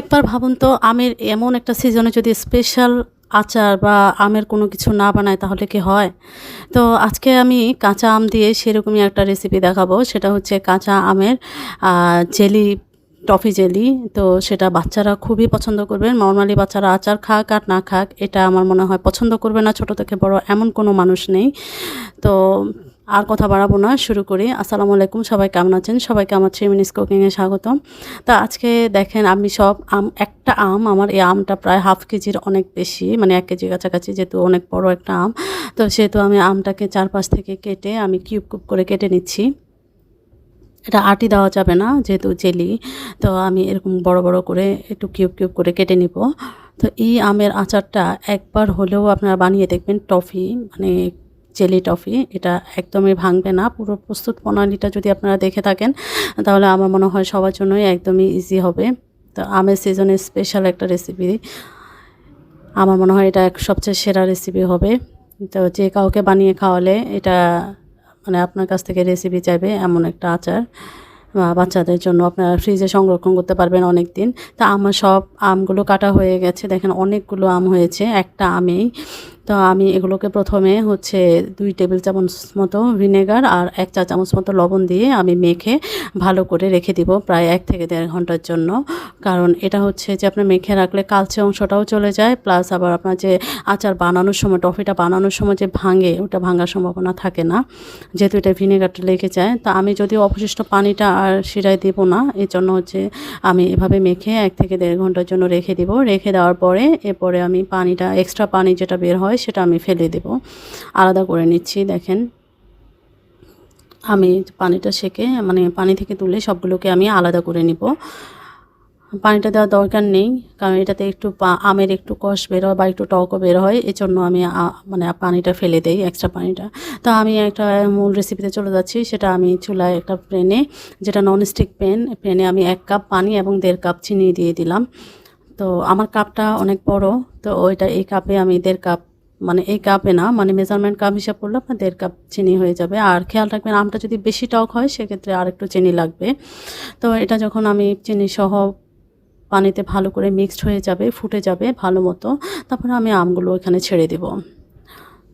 একবার ভাবুন তো আমের এমন একটা সিজনে যদি স্পেশাল আচার বা আমের কোনো কিছু না বানায় তাহলে কি হয়? তো আজকে আমি কাঁচা আম দিয়ে সেরকমই একটা রেসিপি দেখাবো। সেটা হচ্ছে কাঁচা আমের জেলি, টফি জেলি। তো সেটা বাচ্চারা খুবই পছন্দ করবেন। নরমালি বাচ্চারা আচার খাক আর না খাক এটা আমার মনে হয় পছন্দ করবে না, ছোট থেকে বড় এমন কোনো মানুষ নেই। তো আর কথা বাড়াবো না, শুরু করি। আসসালামু আলাইকুম, সবাই কেমন আছেন? সবাইকে আমার 3 মিনিটস কুকিংয়ে স্বাগতম। তো আজকে দেখেন আমি সব একটা আম, আমার এই আমটা প্রায় হাফ কেজির অনেক বেশি, মানে 1 কেজির কাছাকাছি, যেহেতু অনেক বড় একটা আম। তো সেহেতু আমি আমটাকে চারপাশ থেকে কেটে আমি কিউব কিউব করে কেটে নিচ্ছি। এটা আটি দেওয়া যাবে না যেহেতু জেলি। তো আমি এরকম বড় বড় করে একটু কিউব কিউব করে কেটে নিব। তো এই আমের আচারটা একবার হলেও আপনারা বানিয়ে দেখবেন। টফি মানে জেলি টফি, এটা একদমই ভাঙবে না। পুরো প্রস্তুত প্রণালীটা যদি আপনারা দেখে থাকেন তাহলে আমার মনে হয় সবার জন্যই একদমই ইজি হবে। তো আমের সিজনে স্পেশাল একটা রেসিপি, আমার মনে হয় এটা সবচেয়ে সেরা রেসিপি হবে। তো যে কাউকে বানিয়ে খাওয়ালে এটা মানে আপনার কাছ থেকে রেসিপি চাইবে এমন একটা আচার। বাচ্চাদের জন্য আপনারা ফ্রিজে সংরক্ষণ করতে পারবেন অনেক দিন। তা আমার সব আমগুলো কাটা হয়ে গেছে, দেখেন অনেকগুলো আম হয়েছে একটা আমেই। তো আমি এগুলোকে প্রথমে হচ্ছে 2 টেবিল চামচ মতো ভিনেগার আর 1 চা চামচ মতো লবণ দিয়ে আমি মেখে ভালো করে রেখে দিব প্রায় 1 থেকে 1.5 ঘন্টার জন্য। কারণ এটা হচ্ছে যে আপনার মেখে রাখলে কালচে অংশটাও চলে যায়, প্লাস আবার আপনার যে আচার বানানোর সময়, টফিটা বানানোর সময় যে ভাঙে, ওটা ভাঙার সম্ভাবনা থাকে না, যেহেতু এটা ভিনেগারটা লেগে যায়। তা আমি যদিও অবশিষ্ট পানিটা আর শিরায় দেব না, এই জন্য হচ্ছে আমি এভাবে মেখে 1 থেকে 1.5 ঘন্টার জন্য রেখে দিব। রেখে দেওয়ার পরে এরপরে আমি পানিটা, এক্সট্রা পানি যেটা বের হয় সেটা আমি ফেলে দেব, আলাদা করে নিচ্ছি। দেখেন আমি পানিটা সেকে মানে পানি থেকে তুলে সবগুলোকে আমি আলাদা করে নিব। পানিটা দেওয়ার দরকার নেই, কারণ এটাতে একটু আমের একটু কষ বের হয় বা একটু টকও বের হয়, এই জন্য আমি মানে পানিটা ফেলে দেই, এক্সট্রা পানিটা। তো আমি একটা মূল রেসিপিতে চলে যাচ্ছি। সেটা আমি চুলায় একটা প্যানে, যেটা ননস্টিক প্যানে আমি 1 কাপ পানি এবং 1.5 কাপ চিনি দিয়ে দিলাম। তো আমার কাপটা অনেক বড়, তো ওইটা এই কাপে আমি 1.5 কাপ, মানে এই কাপে না, মানে মেজারমেন্ট কাপ হিসাব করলে আপনার 1.5 কাপ চিনি হয়ে যাবে। আর খেয়াল রাখবেন আমটা যদি বেশি টক হয় সেক্ষেত্রে আর একটু চিনি লাগবে। তো এটা যখন আমি চিনি সহ পানিতে ভালো করে মিক্সড হয়ে যাবে, ফুটে যাবে ভালো মতো, তারপরে আমি আমগুলো এখানে ছেড়ে দেব।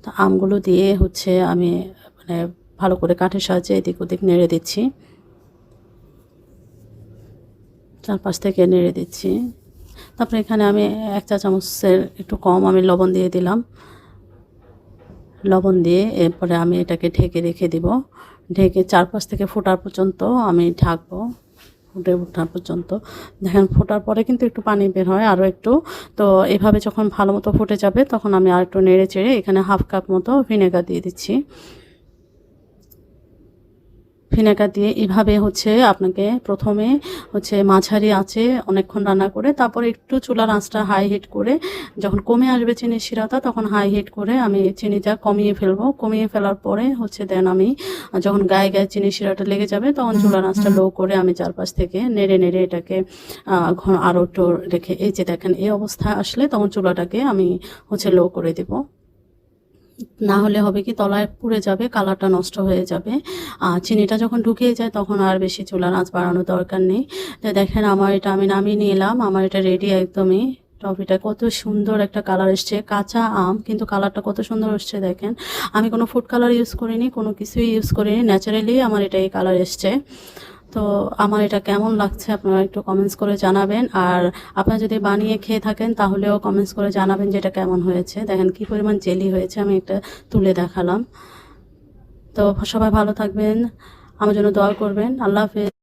তো আমগুলো দিয়ে হচ্ছে আমি মানে ভালো করে কাঠের সাহায্যে এদিক ওদিক নেড়ে দিচ্ছি, চারপাশ থেকে নেড়ে দিচ্ছি। তারপরে এখানে আমি 1 চা চামচের একটু কম আমি লবণ দিয়ে দিলাম। লবণ দিয়ে এরপরে আমি এটাকে ঢেকে রেখে দিব। ঢেকে চারপাশ থেকে ফোটার পর্যন্ত আমি ঢাকবো, ফুটে ওঠা পর্যন্ত। দেখেন ফোটার পরে কিন্তু একটু পানি বের হয় আরও একটু। তো এভাবে যখন ভালো মতো ফুটে যাবে তখন আমি আর একটু নেড়ে চেড়ে এখানে 1/2 কাপ মতো ভিনেগার দিয়ে দিচ্ছি। ভিনেগার দিয়ে এভাবে হচ্ছে আপনাকে প্রথমে হচ্ছে মাঝারি আঁচে অনেকক্ষণ রান্না করে, তারপরে একটু চুলার আঁচটা হাই হিট করে, যখন কমে আসবে চিনির শিরাটা তখন হাই হিট করে আমি চিনিটা কমিয়ে ফেলবো। কমিয়ে ফেলার পরে হচ্ছে দেন আমি যখন গায়ে গায়ে চিনির শিরাটা লেগে যাবে তখন চুলার আঁচটা লো করে আমি চারপাশ থেকে নেড়ে নেড়ে এটাকে আরও একটু রেখে, এই যে দেখেন এই অবস্থা আসলে তখন চুলাটাকে আমি হচ্ছে লো করে দেবো। না হলে হবে কি তলায় পুড়ে যাবে, কালারটা নষ্ট হয়ে যাবে। চিনিটা যখন ঢুকিয়ে যায় তখন আর বেশি চুলার আঁচ বাড়ানোর দরকার নেই। তো দেখেন আমার এটা আমি নামিয়ে নিলাম, আমার এটা রেডি একদমই। টফিটা কত সুন্দর একটা কালার এসছে, কাঁচা আম কিন্তু কালারটা কত সুন্দর এসছে দেখেন। আমি কোনো ফুড কালার ইউজ করিনি, কোনো কিছুই ইউজ করিনি, ন্যাচারালি আমার এটা এই কালার এসছে। তো আমার এটা কেমন লাগছে আপনারা একটু কমেন্টস করে জানাবেন। আর আপনারা যদি বানিয়ে খেয়ে থাকেন তাহলেও কমেন্টস করে জানাবেন যে এটা কেমন হয়েছে। দেখেন কি পরিমাণ জেলি হয়েছে, আমি একটা তুলে দেখালাম। তো সবাই ভালো থাকবেন, আমার জন্য দোয়া করবেন। আল্লাহ হাফেজ।